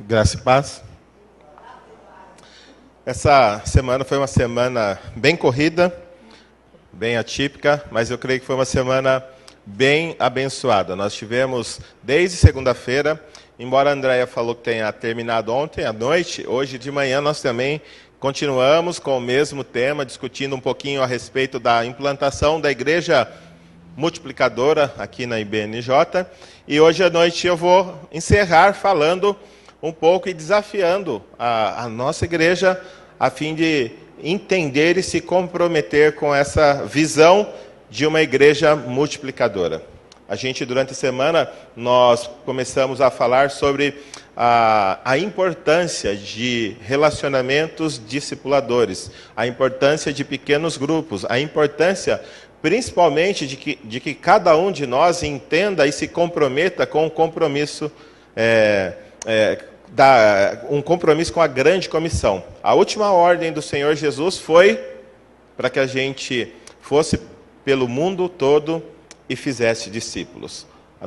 Graça e paz. Essa semana foi uma semana bem corrida, bem atípica, mas eu creio que foi uma semana bem abençoada. Nós tivemos desde segunda-feira, embora a Andréia falou que tenha terminado ontem à noite, hoje de manhã nós também continuamos com o mesmo tema, discutindo um pouquinho a respeito da implantação da igreja multiplicadora aqui na IBNJ. E hoje à noite eu vou encerrar falando um pouco e desafiando a nossa igreja a fim de entender e se comprometer com essa visão de uma igreja multiplicadora. A gente, durante a semana, nós começamos a falar sobre a importância de relacionamentos discipuladores, a importância de pequenos grupos, a importância, principalmente, de que cada um de nós entenda e se comprometa com um compromisso um compromisso com a grande comissão. A última ordem do Senhor Jesus foi para que a gente fosse pelo mundo todo e fizesse discípulos. O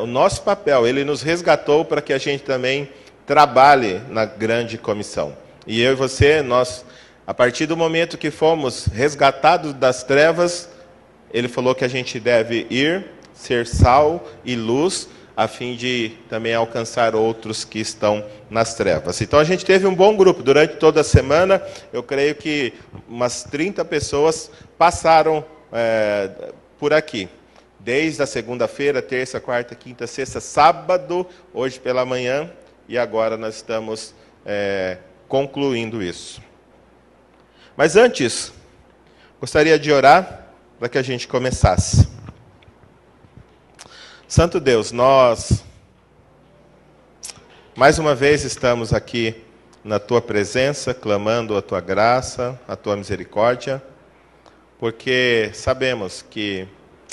nosso papel, ele nos resgatou para que a gente também trabalhe na grande comissão. E eu e você, nós, a partir do momento que fomos resgatados das trevas, ele falou que a gente deve ir, ser sal e luz, a fim de também alcançar outros que estão nas trevas. Então a gente teve um bom grupo durante toda a semana. Eu creio que umas 30 pessoas passaram por aqui. Desde a segunda-feira, terça, quarta, quinta, sexta, sábado, hoje pela manhã, e agora nós estamos concluindo isso. Mas antes, gostaria de orar para que a gente começasse. Santo Deus, nós, mais uma vez, estamos aqui na Tua presença, clamando a Tua graça, a Tua misericórdia, porque sabemos que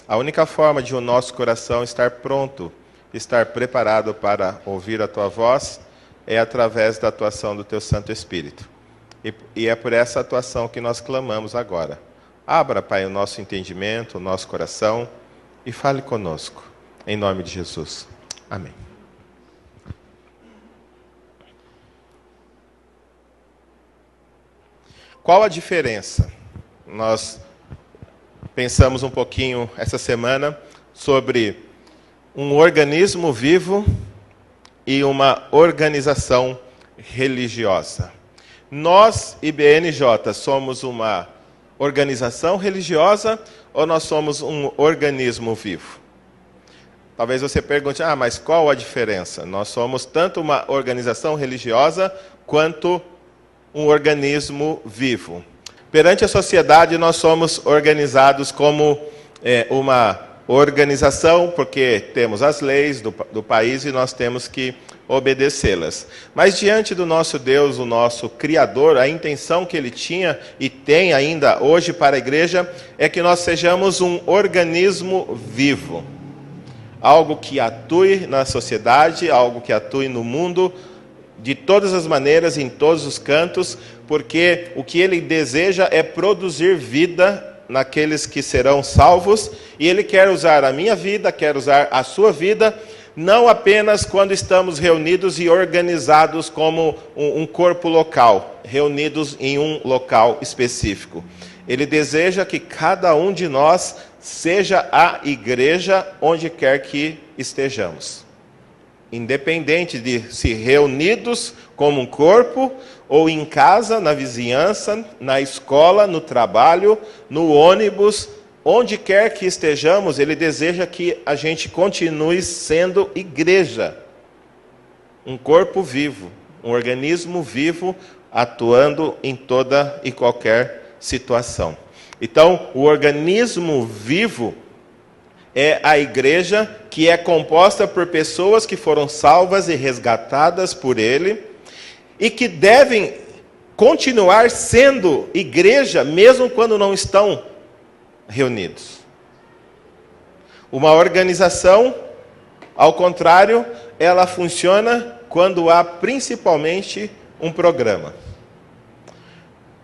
a única forma de o nosso coração estar pronto, estar preparado para ouvir a Tua voz, é através da atuação do Teu Santo Espírito. E é por essa atuação que nós clamamos agora. Abra, Pai, o nosso entendimento, o nosso coração, e fale conosco. Em nome de Jesus. Amém. Qual a diferença? Nós pensamos um pouquinho essa semana sobre um organismo vivo e uma organização religiosa. Nós, IBNJ, somos uma organização religiosa ou nós somos um organismo vivo? Talvez você pergunte, mas qual a diferença? Nós somos tanto uma organização religiosa quanto um organismo vivo. Perante a sociedade, nós somos organizados como uma organização, porque temos as leis do país e nós temos que obedecê-las. Mas diante do nosso Deus, o nosso Criador, a intenção que Ele tinha e tem ainda hoje para a igreja é que nós sejamos um organismo vivo. Algo que atue na sociedade, algo que atue no mundo, de todas as maneiras, em todos os cantos, porque o que Ele deseja é produzir vida naqueles que serão salvos, e Ele quer usar a minha vida, quer usar a sua vida, não apenas quando estamos reunidos e organizados como um corpo local, reunidos em um local específico. Ele deseja que cada um de nós seja a igreja onde quer que estejamos. Independente de se reunidos como um corpo, ou em casa, na vizinhança, na escola, no trabalho, no ônibus, onde quer que estejamos, Ele deseja que a gente continue sendo igreja. Um corpo vivo, um organismo vivo, atuando em toda e qualquer situação. Então, o organismo vivo é a igreja que é composta por pessoas que foram salvas e resgatadas por Ele e que devem continuar sendo igreja mesmo quando não estão reunidos. Uma organização, ao contrário, ela funciona quando há principalmente um programa.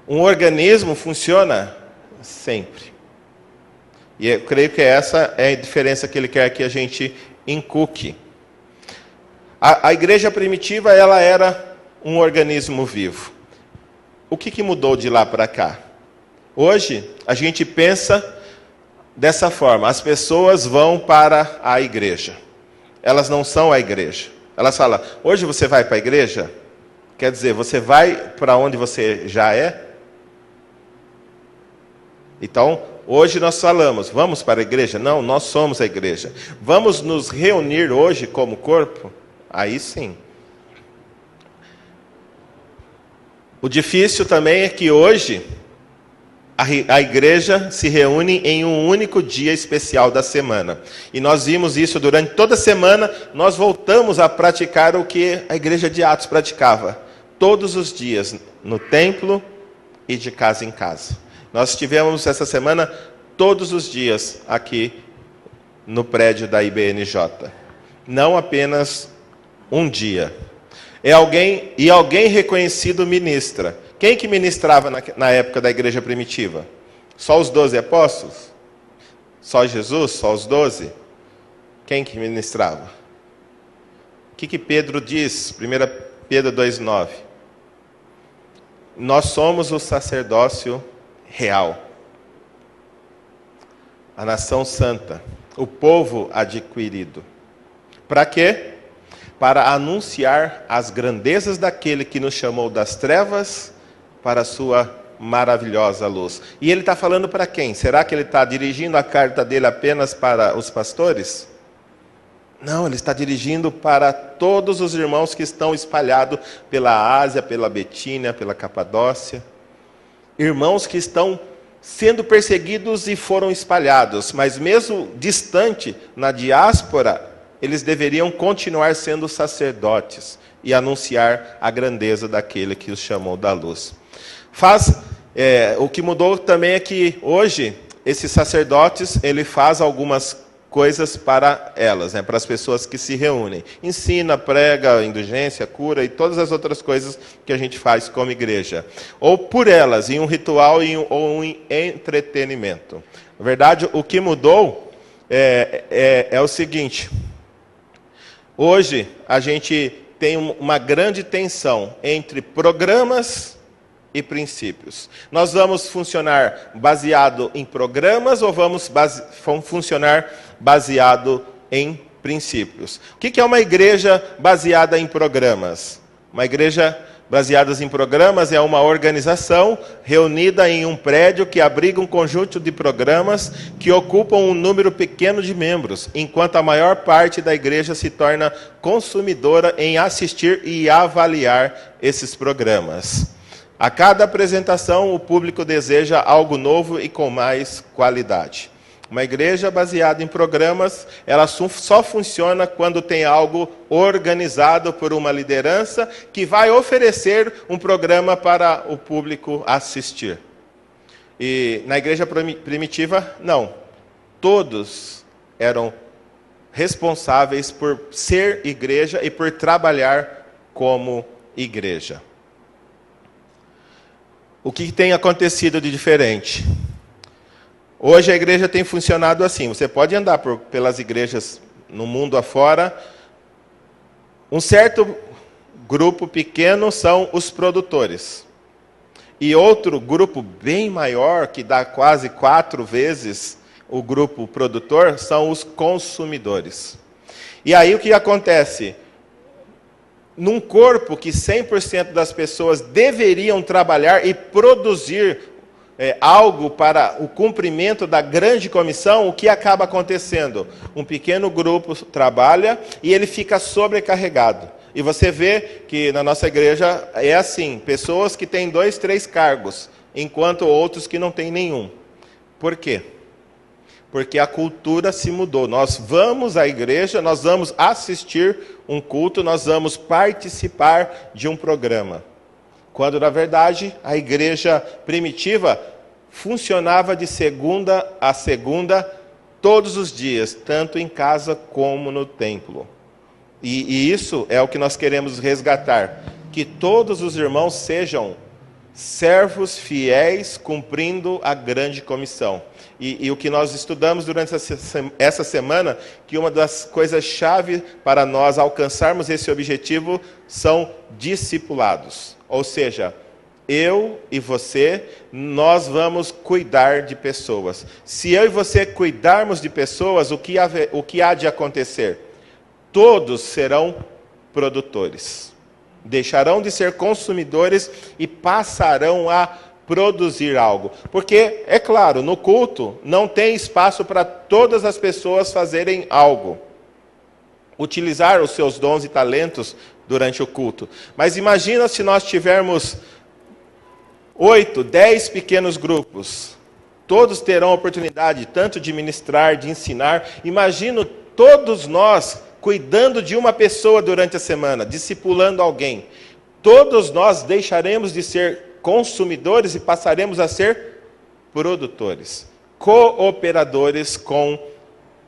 Um organismo funciona sempre. E eu creio que essa é a diferença que Ele quer que a gente inculque. A igreja primitiva, ela era um organismo vivo. O que mudou de lá para cá? Hoje, a gente pensa dessa forma: as pessoas vão para a igreja. Elas não são a igreja. Elas falam: hoje você vai para a igreja? Quer dizer, você vai para onde você já é? Então, hoje nós falamos: vamos para a igreja? Não, nós somos a igreja. Vamos nos reunir hoje como corpo? Aí sim. O difícil também é que hoje a igreja se reúne em um único dia especial da semana. E nós vimos isso durante toda a semana. Nós voltamos a praticar o que a igreja de Atos praticava. Todos os dias, no templo e de casa em casa. Nós tivemos essa semana todos os dias aqui no prédio da IBNJ. Não apenas um dia. Alguém reconhecido ministra. Quem que ministrava na época da igreja primitiva? Só os 12 apóstolos? Só Jesus? Só os 12? Quem que ministrava? O que Pedro diz? 1 Pedro 2,9. Nós somos o sacerdócio real. A nação santa. O povo adquirido. Para quê? Para anunciar as grandezas daquele que nos chamou das trevas para a sua maravilhosa luz. E ele está falando para quem? Será que ele está dirigindo a carta dele apenas para os pastores? Não, ele está dirigindo para todos os irmãos que estão espalhados pela Ásia, pela Betínia, pela Capadócia. Irmãos que estão sendo perseguidos e foram espalhados, mas mesmo distante, na diáspora, eles deveriam continuar sendo sacerdotes e anunciar a grandeza daquele que os chamou da luz. O que mudou também é que hoje, esses sacerdotes, ele faz algumas coisas para elas, para as pessoas que se reúnem. Ensina, prega, indulgência, cura e todas as outras coisas que a gente faz como igreja. Ou por elas, em um ritual ou em entretenimento. Na verdade, o que mudou é o seguinte: hoje a gente tem uma grande tensão entre programas e princípios. Nós vamos funcionar baseado em programas ou vamos funcionar baseado em princípios? O que é uma igreja baseada em programas? Uma igreja baseada em programas é uma organização reunida em um prédio que abriga um conjunto de programas que ocupam um número pequeno de membros, enquanto a maior parte da igreja se torna consumidora em assistir e avaliar esses programas. A cada apresentação, o público deseja algo novo e com mais qualidade. Uma igreja baseada em programas, ela só funciona quando tem algo organizado por uma liderança que vai oferecer um programa para o público assistir. E na igreja primitiva, não. Todos eram responsáveis por ser igreja e por trabalhar como igreja. O que tem acontecido de diferente? Hoje a igreja tem funcionado assim. Você pode andar pelas igrejas no mundo afora. Um certo grupo pequeno são os produtores. E outro grupo bem maior, que dá quase 4 vezes o grupo produtor, são os consumidores. E aí o que acontece? Num corpo que 100% das pessoas deveriam trabalhar e produzir algo para o cumprimento da grande comissão, o que acaba acontecendo? Um pequeno grupo trabalha e ele fica sobrecarregado. E você vê que na nossa igreja é assim, pessoas que têm 2, 3 cargos, enquanto outros que não têm nenhum. Por quê? Porque a cultura se mudou. Nós vamos à igreja, nós vamos assistir um culto, nós vamos participar de um programa. Quando, na verdade, a igreja primitiva funcionava de segunda a segunda, todos os dias, tanto em casa como no templo. E isso é o que nós queremos resgatar. Que todos os irmãos sejam servos fiéis cumprindo a grande comissão. E o que nós estudamos durante essa semana, que uma das coisas-chave para nós alcançarmos esse objetivo são discipulados. Ou seja, eu e você, nós vamos cuidar de pessoas. Se eu e você cuidarmos de pessoas, o que há de acontecer? Todos serão produtores. Deixarão de ser consumidores e passarão a produzir algo. Porque, é claro, no culto não tem espaço para todas as pessoas fazerem algo. Utilizar os seus dons e talentos durante o culto. Mas imagina se nós tivermos 8, 10 pequenos grupos. Todos terão a oportunidade tanto de ministrar, de ensinar. Imagino todos nós cuidando de uma pessoa durante a semana, discipulando alguém. Todos nós deixaremos de ser consumidores e passaremos a ser produtores, cooperadores com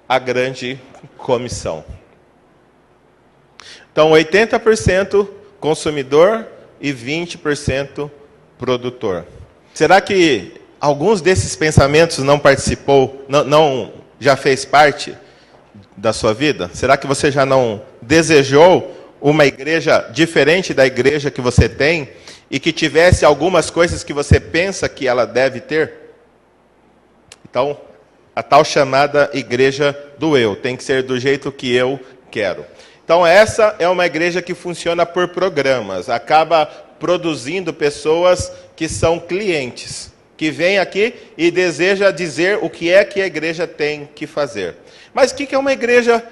a grande comissão. Então, 80% consumidor e 20% produtor. Será que alguns desses pensamentos não participou, não já fez parte da sua vida? Será que você já não desejou uma igreja diferente da igreja que você tem e que tivesse algumas coisas que você pensa que ela deve ter? Então, a tal chamada igreja do eu, tem que ser do jeito que eu quero. Então, essa é uma igreja que funciona por programas, acaba produzindo pessoas que são clientes, que vêm aqui e desejam dizer o que é que a igreja tem que fazer. Mas o que é uma igreja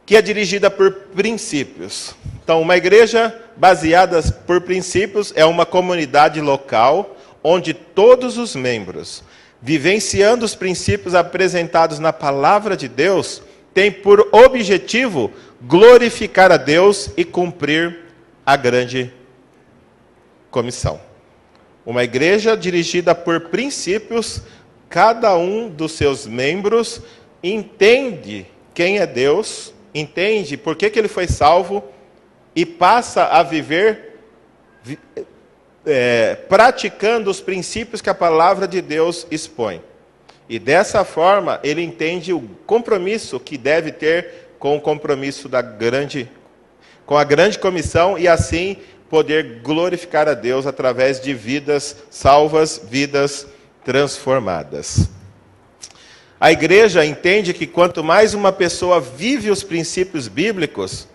que é dirigida por princípios? Então, uma igreja baseada por princípios é uma comunidade local onde todos os membros, vivenciando os princípios apresentados na palavra de Deus, têm por objetivo glorificar a Deus e cumprir a grande comissão. Uma igreja dirigida por princípios, cada um dos seus membros entende quem é Deus, entende por que ele foi salvo e passa a viver praticando os princípios que a palavra de Deus expõe. E dessa forma ele entende o compromisso que deve ter com o compromisso com a grande comissão e assim poder glorificar a Deus através de vidas salvas, vidas transformadas. A igreja entende que quanto mais uma pessoa vive os princípios bíblicos,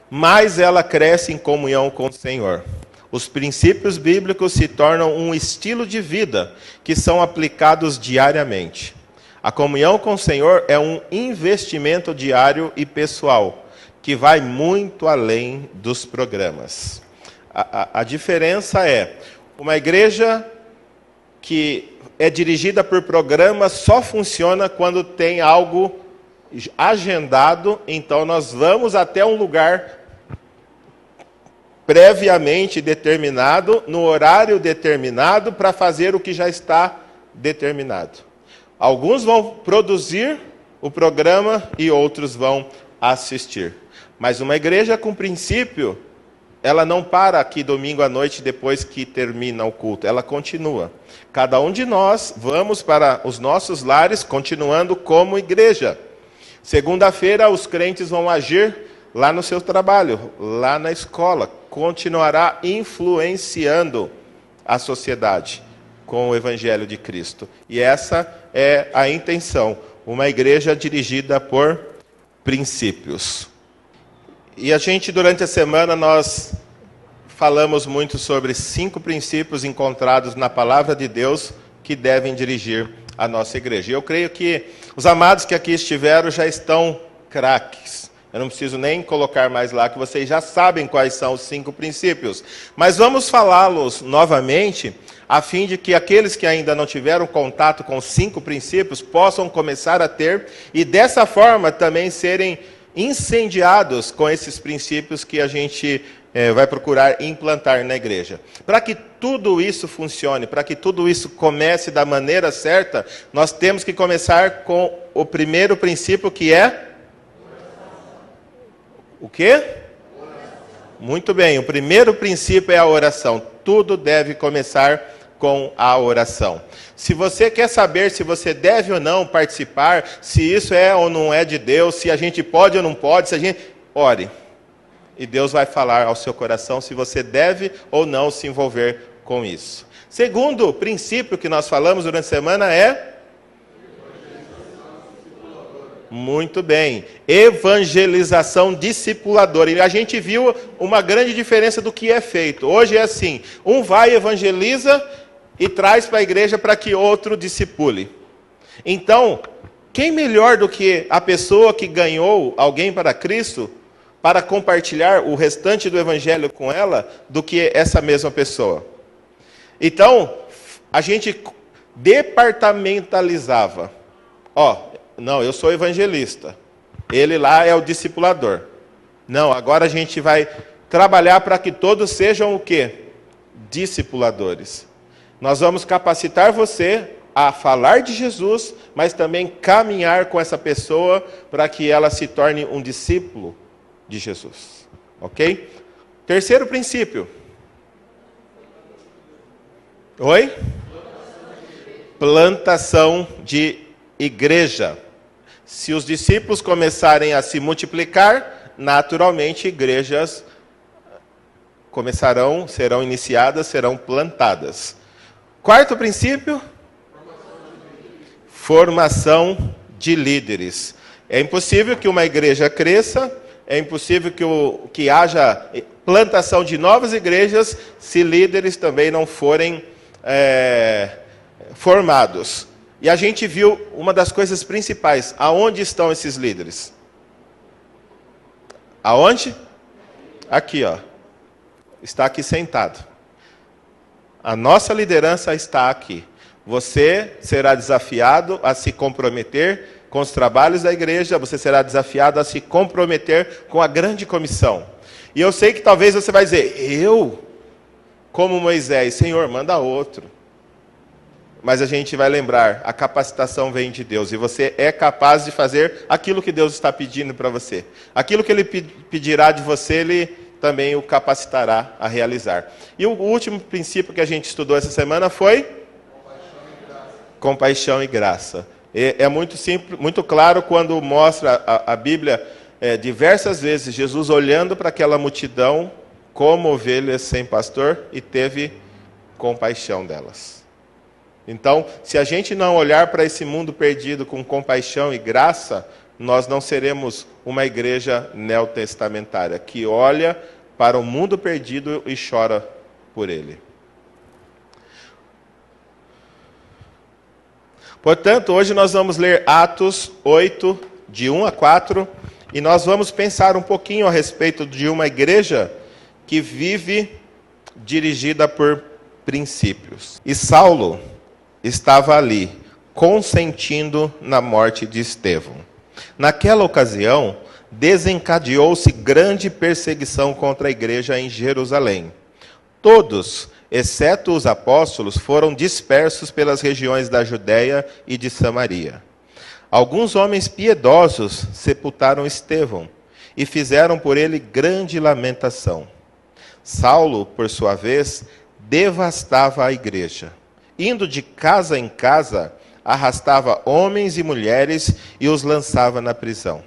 mais ela cresce em comunhão com o Senhor. Os princípios bíblicos se tornam um estilo de vida que são aplicados diariamente. A comunhão com o Senhor é um investimento diário e pessoal, que vai muito além dos programas. A diferença é, uma igreja que é dirigida por programas só funciona quando tem algo agendado, então nós vamos até um lugar previamente determinado, no horário determinado, para fazer o que já está determinado. Alguns vão produzir o programa e outros vão assistir. Mas uma igreja com princípio, ela não para aqui domingo à noite depois que termina o culto, ela continua. Cada um de nós vamos para os nossos lares continuando como igreja. Segunda-feira os crentes vão agir lá no seu trabalho, lá na escola, continuará influenciando a sociedade com o Evangelho de Cristo. E essa é a intenção, uma igreja dirigida por princípios. E a gente, durante a semana, nós falamos muito sobre 5 princípios encontrados na palavra de Deus que devem dirigir a nossa igreja. E eu creio que os amados que aqui estiveram já estão craques. Eu não preciso nem colocar mais lá, que vocês já sabem quais são os 5 princípios. Mas vamos falá-los novamente, a fim de que aqueles que ainda não tiveram contato com os 5 princípios possam começar a ter, e dessa forma também serem incendiados com esses princípios que a gente vai procurar implantar na igreja. Para que tudo isso funcione, para que tudo isso comece da maneira certa, nós temos que começar com o primeiro princípio, que é... O quê? Muito bem, o primeiro princípio é a oração. tudo deve começar com a oração. Se você quer saber se você deve ou não participar, se isso é ou não é de Deus, se a gente pode ou não pode, se a gente... ore. E Deus vai falar ao seu coração se você deve ou não se envolver com isso. Segundo princípio que nós falamos durante a semana é... Muito bem. Evangelização discipuladora. E a gente viu uma grande diferença do que é feito. Hoje é assim, um vai e evangeliza e traz para a igreja para que outro discipule. Então, quem melhor do que a pessoa que ganhou alguém para Cristo para compartilhar o restante do evangelho com ela do que essa mesma pessoa? Então, a gente departamentalizava. Não, eu sou evangelista. Ele lá é o discipulador. Não, agora a gente vai trabalhar para que todos sejam o quê? Discipuladores. Nós vamos capacitar você a falar de Jesus, mas também caminhar com essa pessoa para que ela se torne um discípulo de Jesus. Ok? Terceiro princípio. Oi? Plantação de igreja. Se os discípulos começarem a se multiplicar, naturalmente igrejas serão iniciadas, serão plantadas. Quarto princípio? Formação de líderes. É impossível que uma igreja cresça, é impossível que haja plantação de novas igrejas se líderes também não forem formados. E a gente viu uma das coisas principais. Aonde estão esses líderes? Aonde? Aqui, ó. Está aqui sentado. A nossa liderança está aqui. Você será desafiado a se comprometer com os trabalhos da igreja, você será desafiado a se comprometer com a grande comissão. E eu sei que talvez você vai dizer, eu, como Moisés, Senhor, manda outro. Mas a gente vai lembrar, a capacitação vem de Deus. E você é capaz de fazer aquilo que Deus está pedindo para você. Aquilo que Ele pedirá de você, Ele também o capacitará a realizar. E o último princípio que a gente estudou essa semana foi? Compaixão e graça. É muito simples, muito claro quando mostra a Bíblia diversas vezes Jesus olhando para aquela multidão como ovelhas sem pastor e teve compaixão delas. Então, se a gente não olhar para esse mundo perdido com compaixão e graça, nós não seremos uma igreja neotestamentária, que olha para o mundo perdido e chora por ele. Portanto, hoje nós vamos ler Atos 8, de 1 a 4, e nós vamos pensar um pouquinho a respeito de uma igreja que vive dirigida por princípios. E Saulo estava ali, consentindo na morte de Estevão. Naquela ocasião, desencadeou-se grande perseguição contra a igreja em Jerusalém. Todos, exceto os apóstolos, foram dispersos pelas regiões da Judéia e de Samaria. Alguns homens piedosos sepultaram Estevão e fizeram por ele grande lamentação. Saulo, por sua vez, devastava a igreja. Indo de casa em casa, arrastava homens e mulheres e os lançava na prisão.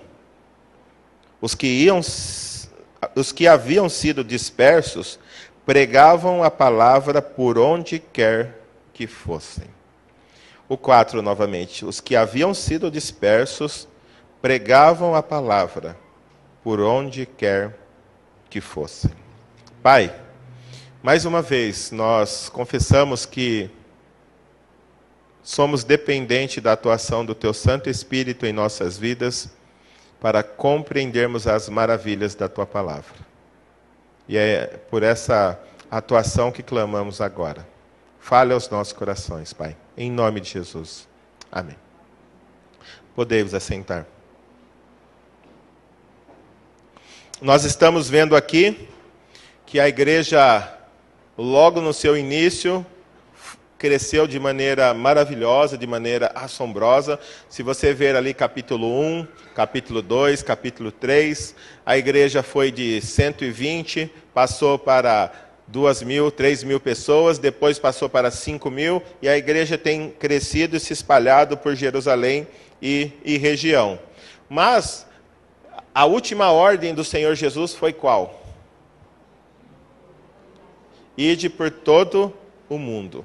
Os que haviam sido dispersos pregavam a palavra por onde quer que fossem. O 4 novamente. Os que haviam sido dispersos pregavam a palavra por onde quer que fossem. Pai, mais uma vez nós confessamos que somos dependentes da atuação do Teu Santo Espírito em nossas vidas para compreendermos as maravilhas da Tua palavra. E é por essa atuação que clamamos agora. Fale aos nossos corações, Pai. Em nome de Jesus. Amém. Podemos assentar. Nós estamos vendo aqui que a igreja, logo no seu início, cresceu de maneira maravilhosa, de maneira assombrosa. Se você ver ali capítulo 1, capítulo 2, capítulo 3, a igreja foi de 120, passou para 2.000, 3.000 pessoas, depois passou para 5.000, e a igreja tem crescido e se espalhado por Jerusalém e região. Mas a última ordem do Senhor Jesus foi qual? Ide por todo o mundo.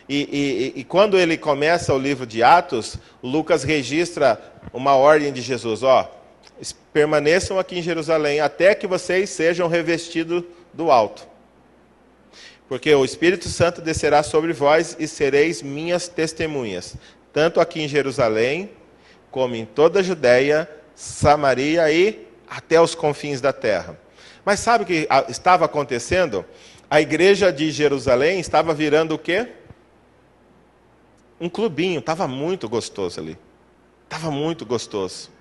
E quando ele começa o livro de Atos, Lucas registra uma ordem de Jesus, permaneçam aqui em Jerusalém até que vocês sejam revestidos do alto. Porque o Espírito Santo descerá sobre vós e sereis minhas testemunhas, tanto aqui em Jerusalém, como em toda a Judéia, Samaria e até os confins da terra. Mas sabe o que estava acontecendo? A igreja de Jerusalém estava virando o quê? Um clubinho, estava muito gostoso ali. Estava muito gostoso.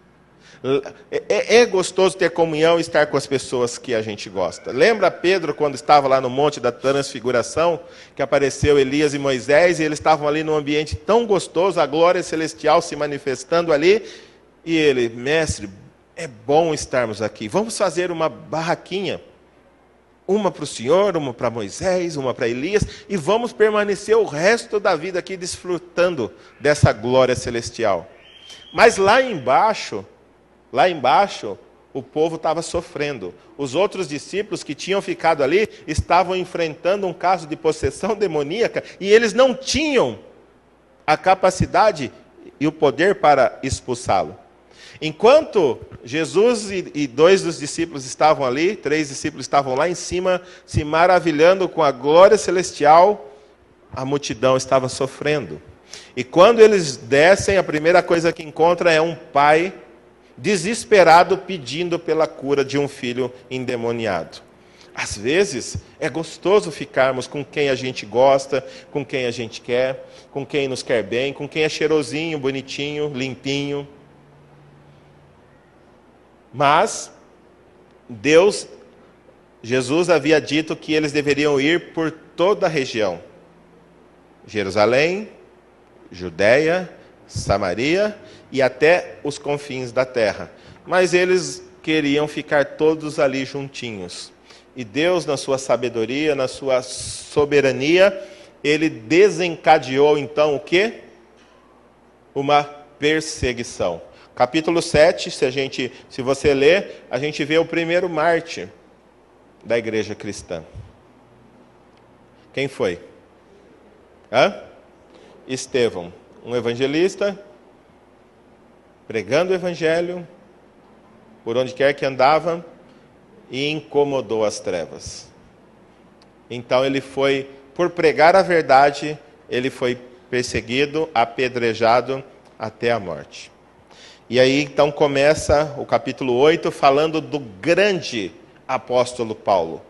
É gostoso ter comunhão e estar com as pessoas que a gente gosta. Lembra Pedro quando estava lá no Monte da Transfiguração, que apareceu Elias e Moisés, e eles estavam ali num ambiente tão gostoso, a glória celestial se manifestando ali, e ele, mestre, é bom estarmos aqui, vamos fazer uma barraquinha, uma para o Senhor, uma para Moisés, uma para Elias, e vamos permanecer o resto da vida aqui desfrutando dessa glória celestial. Mas lá embaixo, o povo estava sofrendo. Os outros discípulos que tinham ficado ali estavam enfrentando um caso de possessão demoníaca e eles não tinham a capacidade e o poder para expulsá-lo. Enquanto Jesus e 2 dos discípulos estavam ali, 3 discípulos estavam lá em cima, se maravilhando com a glória celestial, a multidão estava sofrendo. E quando eles descem, a primeira coisa que encontra é um pai desesperado pedindo pela cura de um filho endemoniado. Às vezes, é gostoso ficarmos com quem a gente gosta, com quem a gente quer, com quem nos quer bem, com quem é cheirosinho, bonitinho, limpinho. Mas Jesus havia dito que eles deveriam ir por toda a região. Jerusalém, Judéia, Samaria e até os confins da terra. Mas eles queriam ficar todos ali juntinhos. E Deus, na sua sabedoria, na sua soberania, ele desencadeou então o quê? Uma perseguição. Capítulo 7, se você ler, a gente vê o primeiro mártir da igreja cristã. Quem foi? Estevão, um evangelista, pregando o evangelho, por onde quer que andava, e incomodou as trevas. Então ele foi, por pregar a verdade, ele foi perseguido, apedrejado até a morte. E aí então começa o capítulo 8 falando do grande apóstolo Paulo.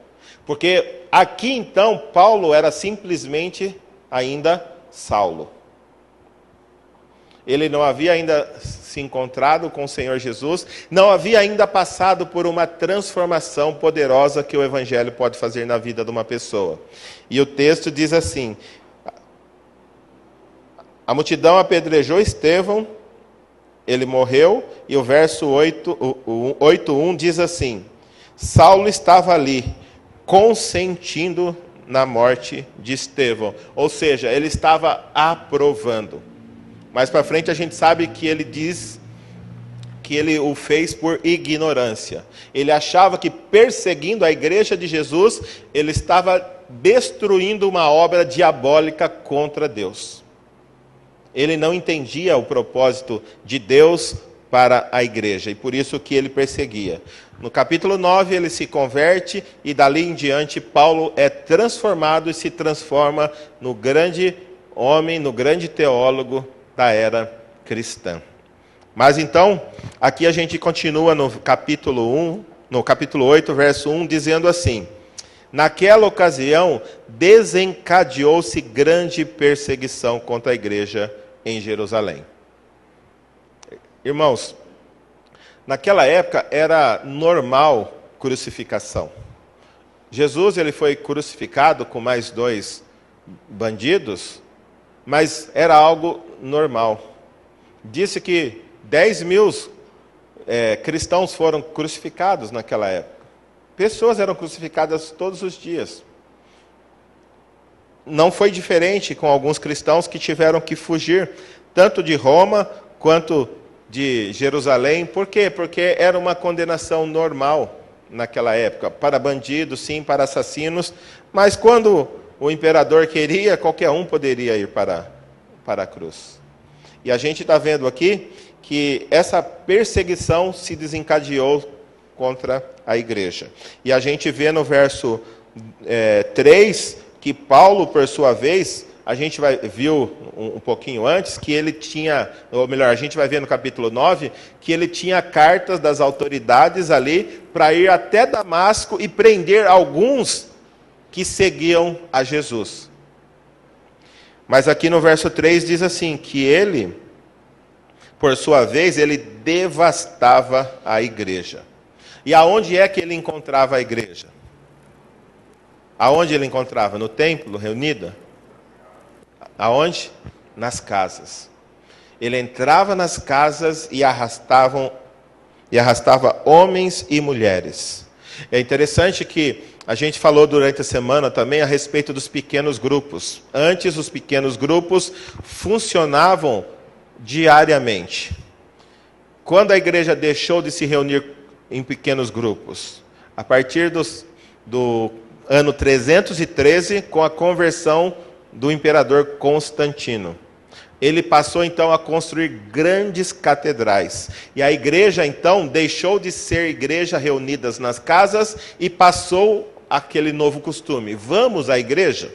Porque aqui então Paulo era simplesmente ainda Saulo. Ele não havia ainda se encontrado com o Senhor Jesus, não havia ainda passado por uma transformação poderosa que o Evangelho pode fazer na vida de uma pessoa. E o texto diz assim: a multidão apedrejou Estevão, ele morreu, e o verso 8:1 diz assim: Saulo estava ali, consentindo na morte de Estevão. Ou seja, ele estava aprovando. Mais para frente a gente sabe que ele diz que ele o fez por ignorância. Ele achava que perseguindo a igreja de Jesus, ele estava destruindo uma obra diabólica contra Deus. Ele não entendia o propósito de Deus para a igreja, e por isso que ele perseguia. No capítulo 9 ele se converte, e dali em diante Paulo é transformado e se transforma no grande homem, no grande teólogo da era cristã. Mas então, aqui a gente continua no capítulo 8, verso 1, dizendo assim: naquela ocasião, desencadeou-se grande perseguição contra a igreja em Jerusalém. Irmãos, naquela época era normal crucificação. Jesus ele foi crucificado com mais 2 bandidos, mas era algo normal. Disse que 10.000 cristãos foram crucificados naquela época. Pessoas eram crucificadas todos os dias. não foi diferente com alguns cristãos que tiveram que fugir, tanto de Roma quanto de Jerusalém. Por quê? Porque era uma condenação normal naquela época, para bandidos, sim, para assassinos, mas quando o imperador queria, qualquer um poderia ir para a cruz. E a gente está vendo aqui que essa perseguição se desencadeou contra a igreja. E a gente vê no verso 3 que Paulo, por sua vez, a gente viu um pouquinho antes, que ele tinha, ou melhor, a gente vai ver no capítulo 9, que ele tinha cartas das autoridades ali para ir até Damasco e prender alguns que seguiam a Jesus. Mas aqui no verso 3 diz assim, que ele, por sua vez, ele devastava a igreja. E aonde é que ele encontrava a igreja? Aonde ele encontrava? No templo, reunida? Aonde? Nas casas. Ele entrava nas casas e arrastava homens e mulheres. É interessante que a gente falou durante a semana também a respeito dos pequenos grupos. Antes, os pequenos grupos funcionavam diariamente. Quando a igreja deixou de se reunir em pequenos grupos? A partir do ano 313, com a conversão do imperador Constantino. Ele passou então a construir grandes catedrais. E a igreja então deixou de ser igreja reunidas nas casas e passou aquele novo costume. Vamos à igreja?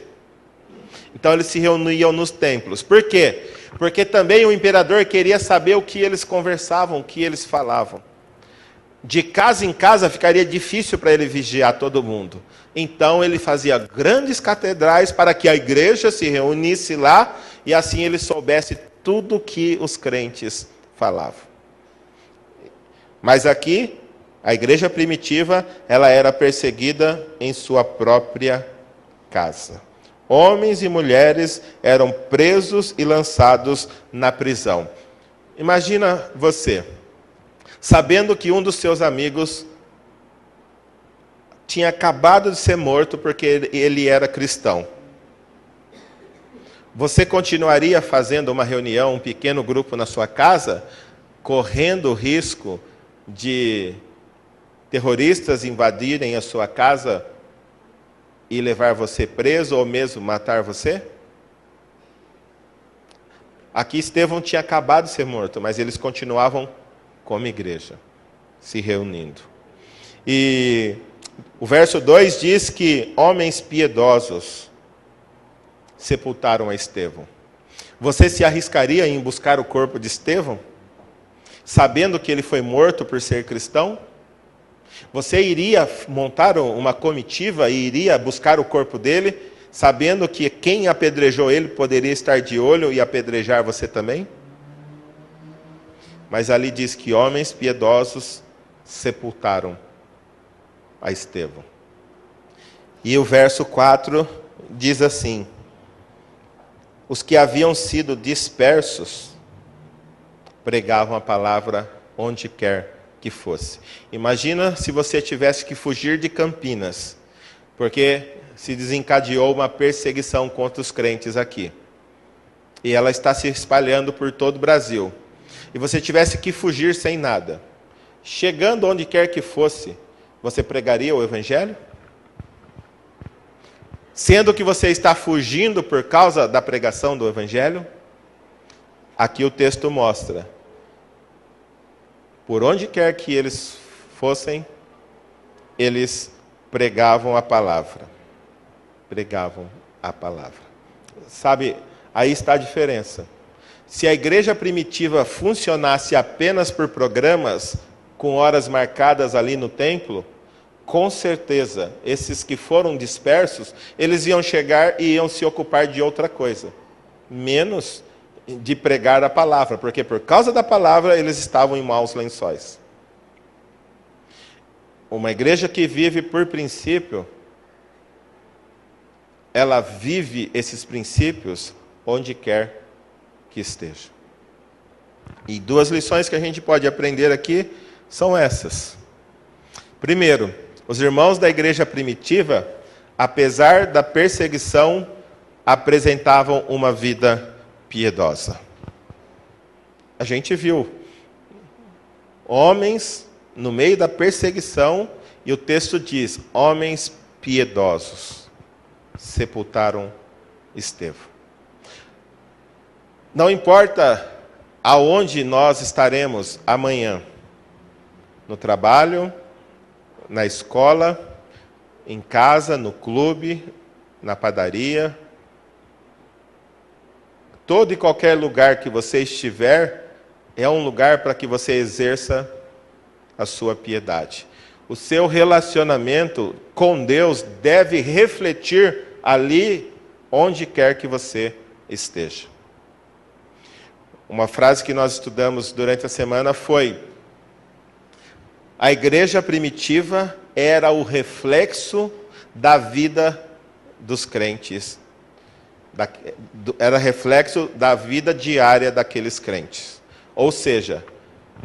Então eles se reuniam nos templos. Por quê? Porque também o imperador queria saber o que eles conversavam, o que eles falavam. De casa em casa ficaria difícil para ele vigiar todo mundo. Então ele fazia grandes catedrais para que a igreja se reunisse lá e assim ele soubesse tudo o que os crentes falavam. Mas aqui, a igreja primitiva, ela era perseguida em sua própria casa. Homens e mulheres eram presos e lançados na prisão. Imagina você, sabendo que um dos seus amigos tinha acabado de ser morto porque ele era cristão. Você continuaria fazendo uma reunião, um pequeno grupo na sua casa, correndo o risco de terroristas invadirem a sua casa e levar você preso ou mesmo matar você? Aqui Estevão tinha acabado de ser morto, mas eles continuavam como igreja, se reunindo. E o verso 2 diz que homens piedosos sepultaram a Estevão. Você se arriscaria em buscar o corpo de Estevão, sabendo que ele foi morto por ser cristão? Você iria montar uma comitiva e iria buscar o corpo dele, sabendo que quem apedrejou ele poderia estar de olho e apedrejar você também? Mas ali diz que homens piedosos sepultaram a Estevão. E o verso 4 diz assim: os que haviam sido dispersos pregavam a palavra onde quer que fosse. Imagina se você tivesse que fugir de Campinas, porque se desencadeou uma perseguição contra os crentes aqui. E ela está se espalhando por todo o Brasil. E você tivesse que fugir sem nada. Chegando onde quer que fosse, você pregaria o evangelho? Sendo que você está fugindo por causa da pregação do evangelho? Aqui o texto mostra. Por onde quer que eles fossem, eles pregavam a palavra. Pregavam a palavra. Sabe, aí está a diferença. Se a igreja primitiva funcionasse apenas por programas, com horas marcadas ali no templo, com certeza, esses que foram dispersos, eles iam chegar e iam se ocupar de outra coisa, menos de pregar a palavra, porque por causa da palavra eles estavam em maus lençóis. Uma igreja que vive por princípio, ela vive esses princípios onde quer que esteja. E duas lições que a gente pode aprender aqui são essas. Primeiro, os irmãos da igreja primitiva, apesar da perseguição, apresentavam uma vida piedosa. A gente viu homens no meio da perseguição, e o texto diz: homens piedosos sepultaram Estevão. Não importa aonde nós estaremos amanhã, no trabalho, na escola, em casa, no clube, na padaria, todo e qualquer lugar que você estiver, é um lugar para que você exerça a sua piedade. O seu relacionamento com Deus deve refletir ali, onde quer que você esteja. Uma frase que nós estudamos durante a semana foi: a igreja primitiva era o reflexo da vida dos crentes. Era reflexo da vida diária daqueles crentes. Ou seja,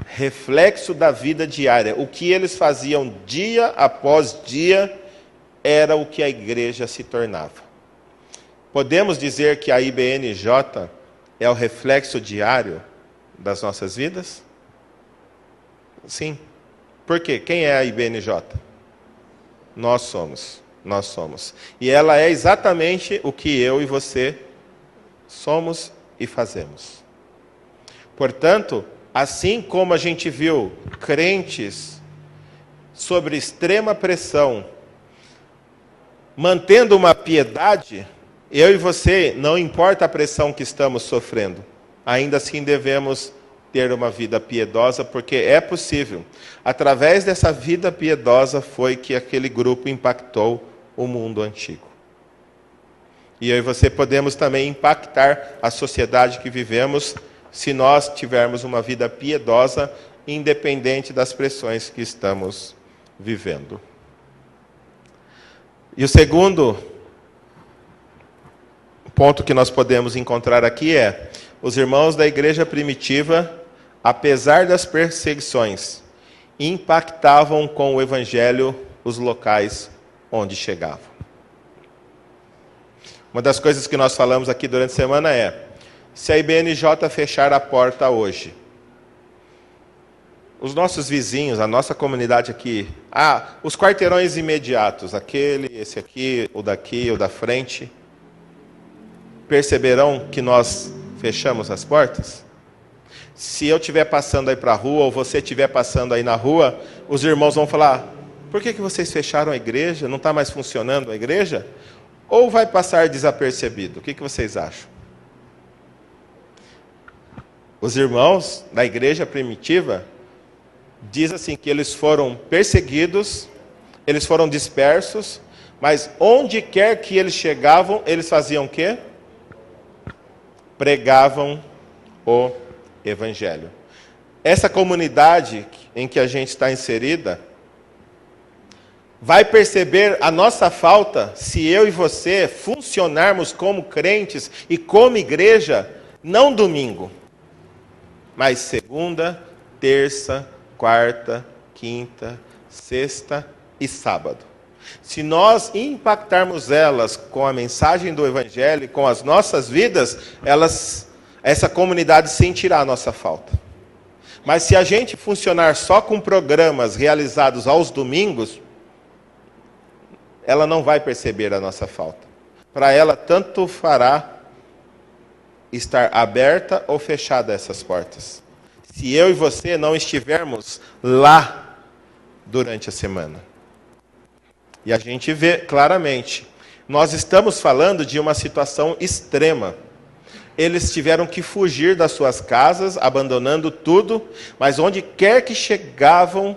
reflexo da vida diária. O que eles faziam dia após dia era o que a igreja se tornava. Podemos dizer que a IBNJ é o reflexo diário das nossas vidas? Sim. Por quê? Quem é a IBNJ? Nós somos. Nós somos. E ela é exatamente o que eu e você somos e fazemos. Portanto, assim como a gente viu crentes sob extrema pressão, mantendo uma piedade, eu e você, não importa a pressão que estamos sofrendo, ainda assim devemos ter uma vida piedosa, porque é possível. Através dessa vida piedosa foi que aquele grupo impactou o mundo antigo. E eu e você podemos também impactar a sociedade que vivemos, se nós tivermos uma vida piedosa, independente das pressões que estamos vivendo. E o segundo ponto que nós podemos encontrar aqui é: os irmãos da igreja primitiva, apesar das perseguições, impactavam com o evangelho os locais onde chegavam. Uma das coisas que nós falamos aqui durante a semana é: se a IBNJ fechar a porta hoje, os nossos vizinhos, a nossa comunidade aqui, os quarteirões imediatos, aquele, esse aqui, o daqui, o da frente, perceberão que nós fechamos as portas? Se eu estiver passando aí para a rua, ou você estiver passando aí na rua, os irmãos vão falar: por que vocês fecharam a igreja? Não está mais funcionando a igreja? Ou vai passar desapercebido? O que vocês acham? Os irmãos da igreja primitiva diz assim que eles foram perseguidos, eles foram dispersos, mas onde quer que eles chegavam, eles faziam o quê? Pregavam o evangelho. Essa comunidade em que a gente está inserida vai perceber a nossa falta se eu e você funcionarmos como crentes e como igreja, não domingo, mas segunda, terça, quarta, quinta, sexta e sábado. Se nós impactarmos elas com a mensagem do evangelho, com as nossas vidas, essa comunidade sentirá a nossa falta. Mas se a gente funcionar só com programas realizados aos domingos, ela não vai perceber a nossa falta. Para ela, tanto fará estar aberta ou fechada essas portas, se eu e você não estivermos lá durante a semana. E a gente vê claramente, nós estamos falando de uma situação extrema. Eles tiveram que fugir das suas casas, abandonando tudo, mas onde quer que chegavam,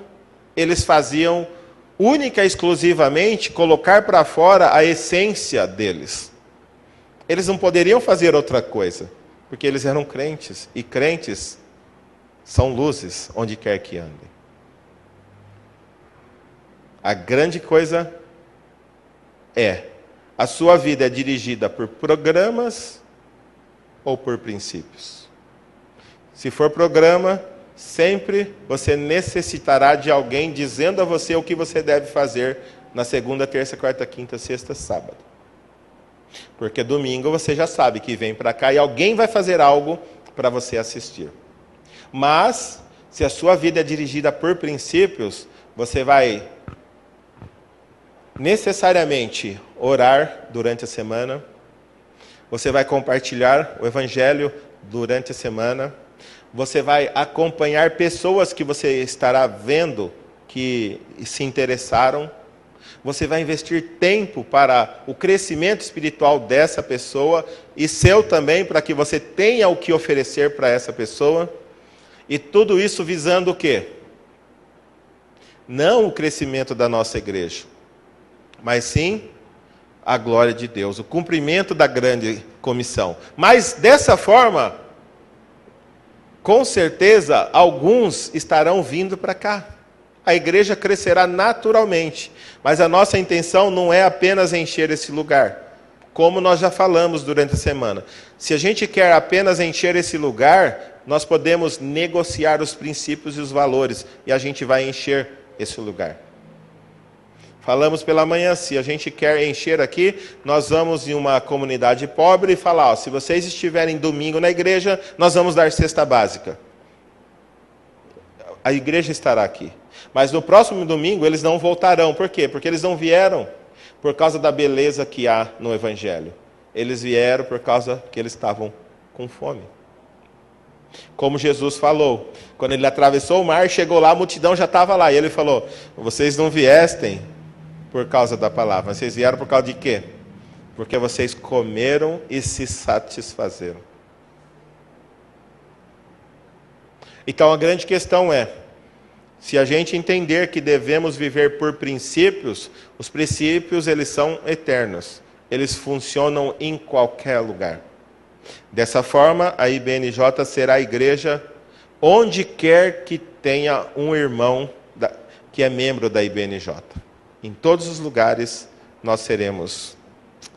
eles faziam única e exclusivamente colocar para fora a essência deles. Eles não poderiam fazer outra coisa, porque eles eram crentes, e crentes são luzes onde quer que andem. A grande coisa é: a sua vida é dirigida por programas ou por princípios? Se for programa, sempre você necessitará de alguém dizendo a você o que você deve fazer na segunda, terça, quarta, quinta, sexta, sábado. Porque domingo você já sabe que vem para cá e alguém vai fazer algo para você assistir. Mas, se a sua vida é dirigida por princípios, você vai necessariamente orar durante a semana, você vai compartilhar o Evangelho durante a semana, você vai acompanhar pessoas que você estará vendo que se interessaram, você vai investir tempo para o crescimento espiritual dessa pessoa e seu também, para que você tenha o que oferecer para essa pessoa. E tudo isso visando o quê? Não o crescimento da nossa igreja, mas sim a glória de Deus, o cumprimento da grande comissão. Mas dessa forma, com certeza, alguns estarão vindo para cá. A igreja crescerá naturalmente, mas a nossa intenção não é apenas encher esse lugar, como nós já falamos durante a semana. Se a gente quer apenas encher esse lugar, nós podemos negociar os princípios e os valores, e a gente vai encher esse lugar. Falamos pela manhã, se a gente quer encher aqui, nós vamos em uma comunidade pobre e falar, ó, se vocês estiverem domingo na igreja, nós vamos dar cesta básica. A igreja estará aqui. Mas no próximo domingo eles não voltarão. Por quê? Porque eles não vieram por causa da beleza que há no Evangelho. Eles vieram por causa que eles estavam com fome. Como Jesus falou, quando ele atravessou o mar, chegou lá, a multidão já estava lá. E ele falou, vocês não viestem por causa da palavra, vocês vieram por causa de quê? Porque vocês comeram e se satisfazeram. Então a grande questão é, se a gente entender que devemos viver por princípios, os princípios eles são eternos. Eles funcionam em qualquer lugar. Dessa forma, a IBNJ será a igreja onde quer que tenha um irmão que é membro da IBNJ. Em todos os lugares nós seremos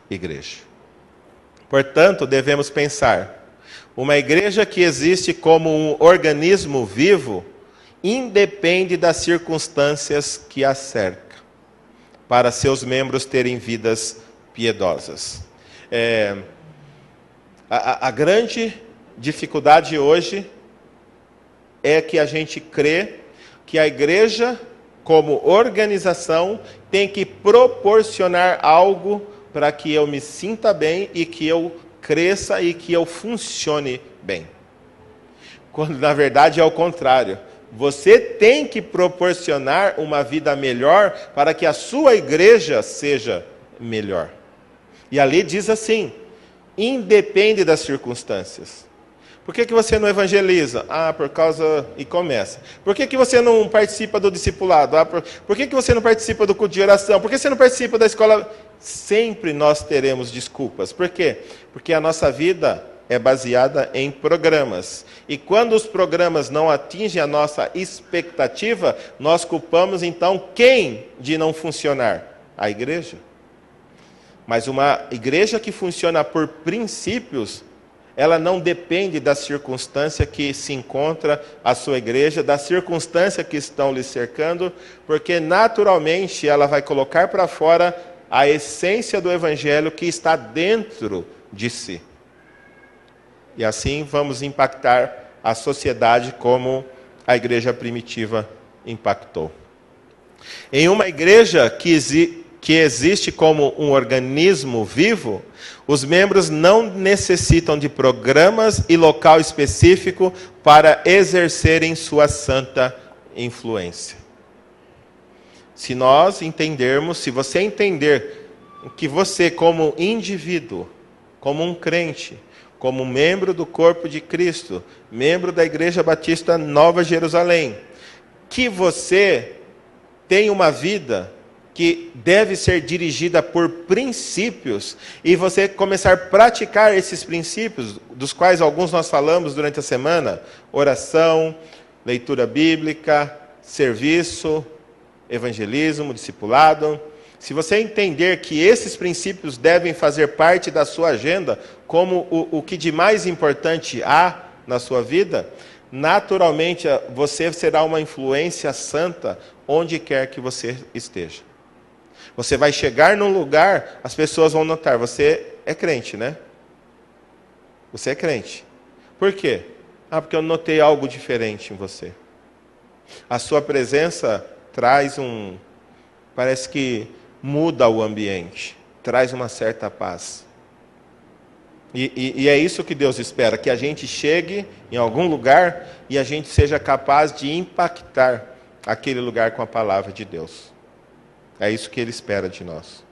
igreja. Portanto, devemos pensar, uma igreja que existe como um organismo vivo, independe das circunstâncias que a cercam, para seus membros terem vidas piedosas. A grande dificuldade hoje é que a gente crê que a igreja, como organização, tem que proporcionar algo para que eu me sinta bem e que eu cresça e que eu funcione bem. Quando na verdade é o contrário. Você tem que proporcionar uma vida melhor para que a sua igreja seja melhor. E ali diz assim, independe das circunstâncias. Por que você não evangeliza? Por causa... E começa. Por que você não participa do discipulado? Por que você não participa do culto de oração? Por que você não participa da escola? Sempre nós teremos desculpas. Por quê? Porque a nossa vida é baseada em programas. E quando os programas não atingem a nossa expectativa, nós culpamos então quem de não funcionar? A igreja. Mas uma igreja que funciona por princípios, ela não depende da circunstância que se encontra a sua igreja, da circunstância que estão lhe cercando, porque naturalmente ela vai colocar para fora a essência do evangelho que está dentro de si. E assim vamos impactar a sociedade como a igreja primitiva impactou. Em uma igreja que existe como um organismo vivo, os membros não necessitam de programas e local específico para exercerem sua santa influência. Se nós entendermos, se você entender que você como indivíduo, como um crente, como membro do corpo de Cristo, membro da Igreja Batista Nova Jerusalém, que você tem uma vida que deve ser dirigida por princípios, e você começar a praticar esses princípios, dos quais alguns nós falamos durante a semana, oração, leitura bíblica, serviço, evangelismo, discipulado. Se você entender que esses princípios devem fazer parte da sua agenda, como o que de mais importante há na sua vida, naturalmente você será uma influência santa onde quer que você esteja. Você vai chegar num lugar, as pessoas vão notar, você é crente, né? Você é crente. Por quê? Porque eu notei algo diferente em você. A sua presença traz parece que muda o ambiente, traz uma certa paz. E é isso que Deus espera, que a gente chegue em algum lugar e a gente seja capaz de impactar aquele lugar com a palavra de Deus. É isso que Ele espera de nós.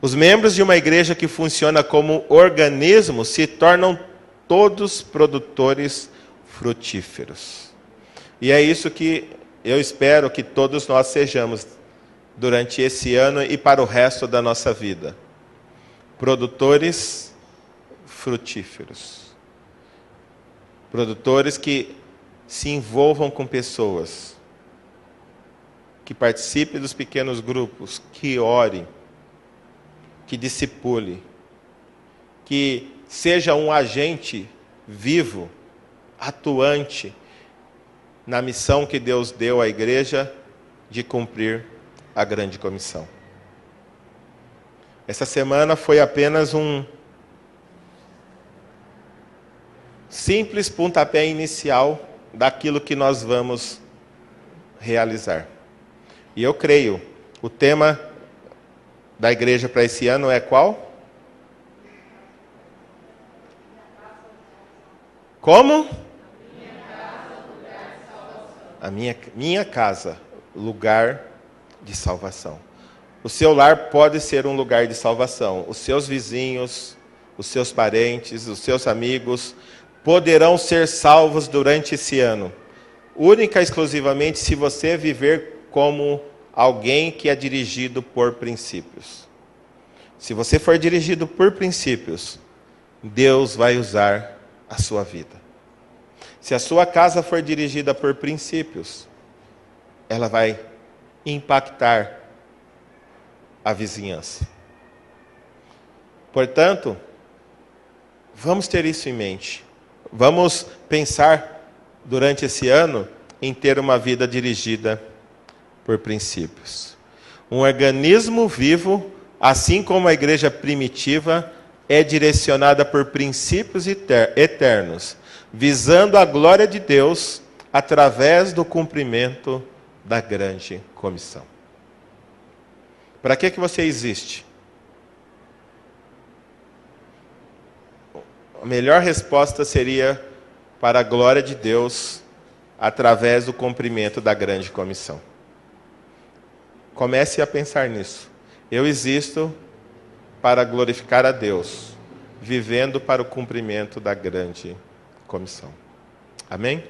Os membros de uma igreja que funciona como organismo se tornam todos produtores frutíferos. E é isso que eu espero que todos nós sejamos durante esse ano e para o resto da nossa vida. Produtores frutíferos. Produtores que se envolvam com pessoas, que participem dos pequenos grupos, que orem, que discipule, que seja um agente vivo, atuante, na missão que Deus deu à igreja de cumprir a grande comissão. Essa semana foi apenas um simples pontapé inicial daquilo que nós vamos realizar. E eu creio, o tema da igreja para esse ano é qual? Como? Minha casa, lugar de salvação. O seu lar pode ser um lugar de salvação. Os seus vizinhos, os seus parentes, os seus amigos poderão ser salvos durante esse ano. Única e exclusivamente se você viver como alguém que é dirigido por princípios. Se você for dirigido por princípios, Deus vai usar a sua vida. Se a sua casa for dirigida por princípios, ela vai impactar a vizinhança. Portanto, vamos ter isso em mente. Vamos pensar durante esse ano em ter uma vida dirigida por princípios. Um organismo vivo, assim como a igreja primitiva, é direcionada por princípios eternos, visando a glória de Deus através do cumprimento da grande comissão. Para que você existe? A melhor resposta seria para a glória de Deus através do cumprimento da grande comissão. Comece a pensar nisso. Eu existo para glorificar a Deus, vivendo para o cumprimento da grande comissão. Amém?